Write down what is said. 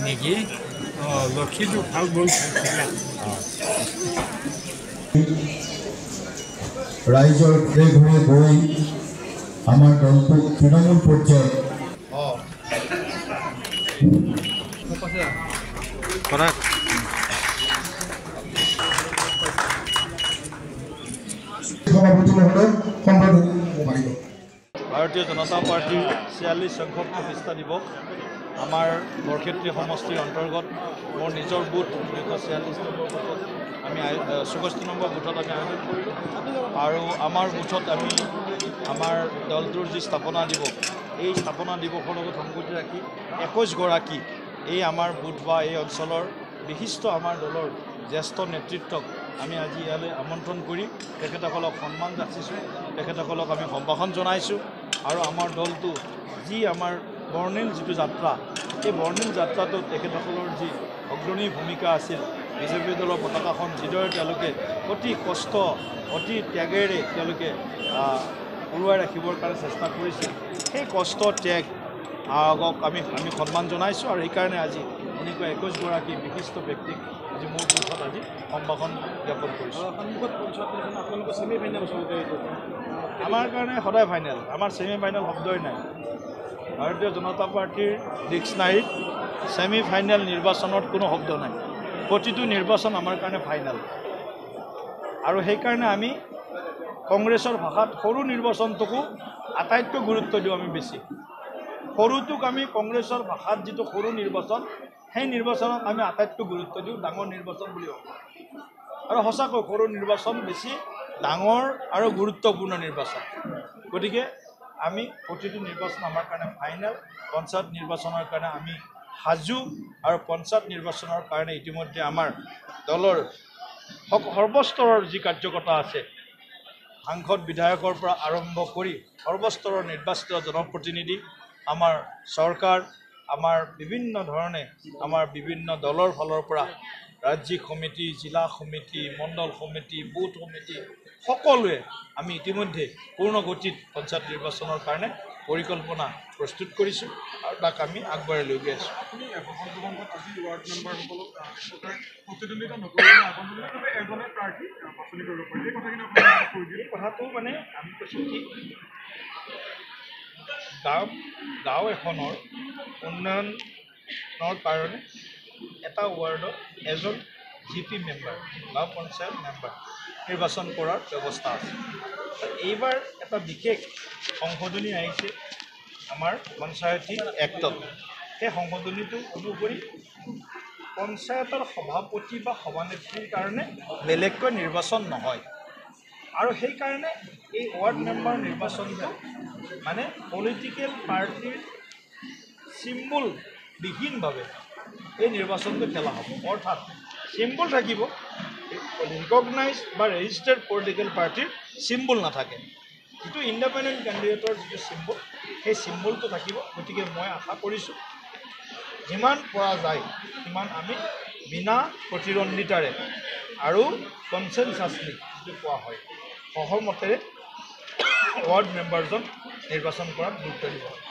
নেকি লক্ষীটো ভাল গ'ল ৰাইজৰ ঘৰে ঘৰে গৈ আমাৰ দলটোক তৃণমূল পৰ্যায়ত সভাপতি মহোদয় সম্পাদক ভাৰতীয় জনতা পাৰ্টিৰ ৪৬ সংখ্যক প্ৰতিষ্ঠা দিৱস আমাৰ বৰক্ষেত্ৰী সমষ্টিৰ অন্তৰ্গত মোৰ নিজৰ বুথ ২৪৬ নম্বৰ বুথত আমি ৬৪ নম্বৰ বুথত আমি আয়োজন কৰিলোঁ আৰু আমাৰ বুথত আমি আমাৰ দলটোৰ যি স্থাপনা দিৱস এই স্থাপনা দিৱসৰ লগত সংগতি ৰাখি ২১ গৰাকী এই আমাৰ বুথ বা এই অঞ্চলৰ বিশিষ্ট আমাৰ দলৰ জ্যেষ্ঠ নেতৃত্বক আমি আজি ইয়ালৈ আমন্ত্ৰণ কৰি তেখেতসকলক সন্মান যাচিছোঁ, তেখেতসকলক আমি সম্ভাষণ জনাইছোঁ আৰু আমাৰ দলটো যি আমাৰ বৰ্ণিল যিটো যাত্ৰা এই বৰ্ণিল যাত্ৰাটোত তেখেতসকলৰ যি অগ্ৰণী ভূমিকা আছিল বিজেপি দলৰ পতাকাখন যিদৰে তেওঁলোকে অতি কষ্ট অতি ত্যাগেৰে তেওঁলোকে উৰুৱাই ৰাখিবৰ কাৰণে চেষ্টা কৰিছিল সেই কষ্ট ত্যাগ আমি সন্মান জনাইছোঁ আৰু সেইকাৰণে আজি এনেকুৱা ২১ গৰাকী বিশিষ্ট ব্যক্তিক আজি মোৰ বুথত আজি সম্ভাষণ জ্ঞাপন কৰিছোঁ। আপোনালোকৰ ছেমি ফাইনেল আমাৰ কাৰণে সদায় ফাইনেল, আমাৰ ছেমি ফাইনেল শব্দই নাই। ভাৰতীয় জনতা পাৰ্টিৰ ডিক্সনাৰীত ছেমি ফাইনেল নিৰ্বাচনত কোনো শব্দ নাই, প্ৰতিটো নিৰ্বাচন আমাৰ কাৰণে ফাইনেল আৰু সেইকাৰণে আমি কংগ্ৰেছৰ ভাষাত সৰু নিৰ্বাচনটোকো আটাইতকৈ গুৰুত্ব দিওঁ আমি বেছি। সৰুটোক আমি কংগ্ৰেছৰ ভাষাত যিটো সৰু নিৰ্বাচন সেই নিৰ্বাচনত আমি আটাইতকৈ গুৰুত্ব দিওঁ ডাঙৰ নিৰ্বাচন বুলি ভাবোঁ আৰু সঁচাকৈ সৰু নিৰ্বাচন বেছি ডাঙৰ আৰু গুৰুত্বপূৰ্ণ নিৰ্বাচন। গতিকে আমি প্ৰতিটো নিৰ্বাচন আমাৰ কাৰণে ফাইনেল। পঞ্চায়ত নিৰ্বাচনৰ কাৰণে আমি সাজু আৰু পঞ্চায়ত নিৰ্বাচনৰ কাৰণে ইতিমধ্যে আমাৰ দলৰ সৰ্বস্তৰৰ যি কাৰ্যকৰ্তা আছে সাংসদ বিধায়কৰ পৰা আৰম্ভ কৰি সৰ্বস্তৰৰ নিৰ্বাচিত জনপ্ৰতিনিধি আমাৰ চৰকাৰ আমাৰ বিভিন্ন ধৰণে আমাৰ বিভিন্ন দলৰ ফালৰ পৰা ৰাজ্যিক সমিতি জিলা সমিতি মণ্ডল সমিতি বুথ সমিতি সকলোৱে আমি ইতিমধ্যে পূৰ্ণ গতিত পঞ্চায়ত নিৰ্বাচনৰ কাৰণে পৰিকল্পনা প্ৰস্তুত কৰিছোঁ আৰু তাক আমি আগবঢ়াই লৈ গৈ আছোঁ। কথাটো মানে আমি কৈছোঁ কি গাঁও এখনৰ উন্নয়নৰ কাৰণে এটা ৱাৰ্ডত এজন GP মেম্বাৰ গাঁও পঞ্চায়ত মেম্বাৰ নিৰ্বাচন কৰাৰ ব্যৱস্থা আছে। এইবাৰ এটা বিশেষ সংশোধনী আহিছে আমাৰ পঞ্চায়তী এক্টত। সেই সংশোধনীটো অনুসৰি পঞ্চায়তৰ সভাপতি বা সভানেত্ৰীৰ কাৰণে বেলেগকৈ নিৰ্বাচন নহয় আৰু সেইকাৰণে এই ৱাৰ্ড মেম্বাৰ নিৰ্বাচনটো মানে পলিটিকেল পাৰ্টিৰ চিম্বল বিহীনভাৱে এই নিৰ্বাচনটো খেলা হ'ব। অৰ্থাৎ চিম্বল থাকিব, ৰিকগনাইজ বা ৰেজিষ্টাৰ্ড পলিটিকেল পাৰ্টিৰ চিম্বল নাথাকে। যিটো ইণ্ডিপেণ্ডেণ্ট কেণ্ডিডেটৰ যিটো চিম্বল সেই চিম্বলটো থাকিব। গতিকে মই আশা কৰিছোঁ যিমান পৰা যায় সিমান আমি বিনা প্ৰতিদ্বন্দ্বিতাৰে আৰু কনচেনচাছলি যিটো কোৱা হয় সহমতেৰে ৱাৰ্ড মেম্বাৰজন নিৰ্বাচন কৰাত গুৰুত্ব দিব।